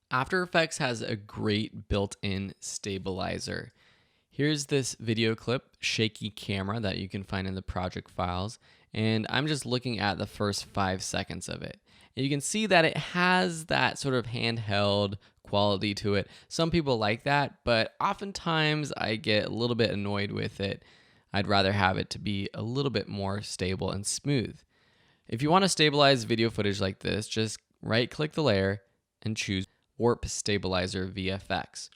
After Effects has a great built-in stabilizer. Here's this video clip, shaky camera, that you can find in the project files, and I'm just looking at the first 5 seconds of it. And you can see that it has that sort of handheld quality to it. Some people like that, but oftentimes I get a little bit annoyed with it. I'd rather have it to be a little bit more stable and smooth. If you want to stabilize video footage like this, just right-click the layer and choose Warp Stabilizer VFX.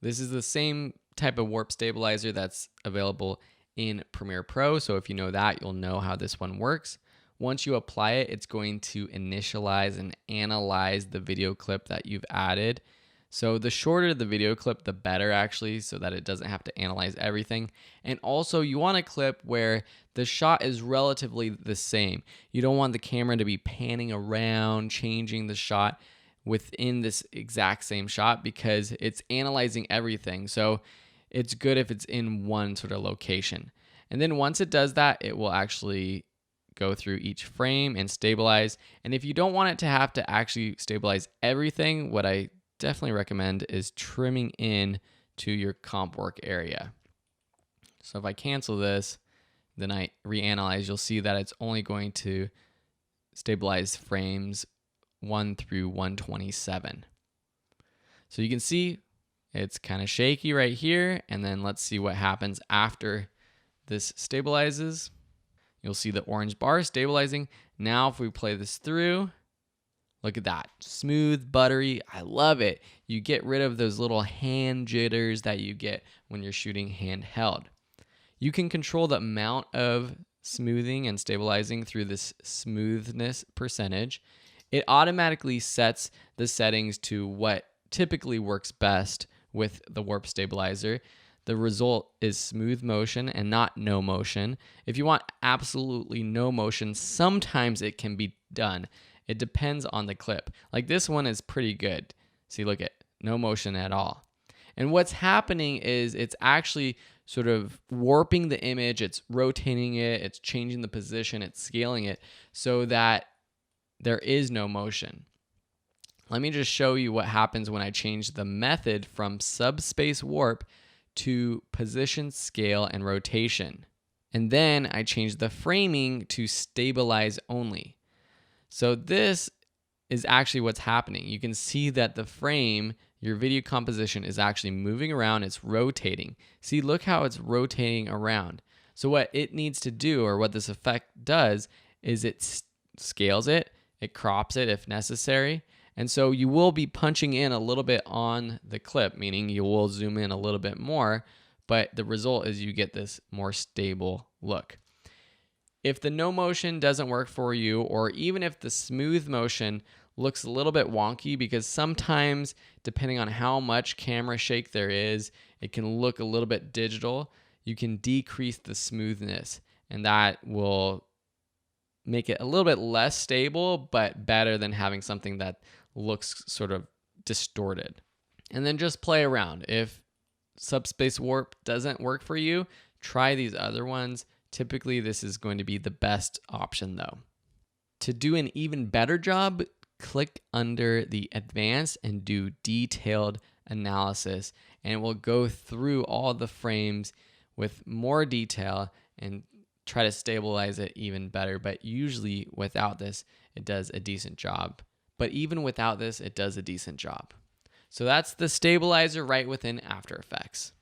This is the same type of warp stabilizer that's available in Premiere Pro, so if you know that, you'll know how this one works. Once you apply it, it's going to initialize and analyze the video clip that you've added. So the shorter the video clip, the better actually, so that it doesn't have to analyze everything. And also you want a clip where the shot is relatively the same. You don't want the camera to be panning around, changing the shot within this exact same shot because it's analyzing everything. So it's good if it's in one sort of location. And then once it does that, it will actually go through each frame and stabilize. And if you don't want it to have to actually stabilize everything, what I definitely recommend is trimming in to your comp work area. So if I cancel this, then I reanalyze, you'll see that it's only going to stabilize frames 1 through 127. So you can see it's kind of shaky right here, and then let's see what happens after this stabilizes. You'll see the orange bar stabilizing. Now if we play this through, look at that, smooth, buttery. I love it. You get rid of those little hand jitters that you get when you're shooting handheld. You can control the amount of smoothing and stabilizing through this smoothness percentage. It automatically sets the settings to what typically works best with the warp stabilizer. The result is smooth motion and not no motion. If you want absolutely no motion, sometimes it can be done. It depends on the clip. Like this one is pretty good. See, look at no motion at all. And what's happening is it's actually sort of warping the image, it's rotating it, it's changing the position, it's scaling it so that there is no motion. Let me just show you what happens when I change the method from subspace warp to position, scale, and rotation. And then I change the framing to stabilize only. So this is actually what's happening. You can see that the frame, your video composition, is actually moving around, it's rotating. See, look how it's rotating around. So what it needs to do, or what this effect does, is it scales it, it crops it if necessary. And so you will be punching in a little bit on the clip, meaning you will zoom in a little bit more, but the result is you get this more stable look. If the no motion doesn't work for you, or even if the smooth motion looks a little bit wonky, because sometimes depending on how much camera shake there is, it can look a little bit digital, you can decrease the smoothness, and that will make it a little bit less stable, but better than having something that looks sort of distorted. And then just play around. If subspace warp doesn't work for you, try these other ones. Typically, this is going to be the best option though. To do an even better job, click under the advanced and do detailed analysis, and it will go through all the frames with more detail and try to stabilize it even better. But usually without this, it does a decent job. But even without this, it does a decent job. So that's the stabilizer right within After Effects.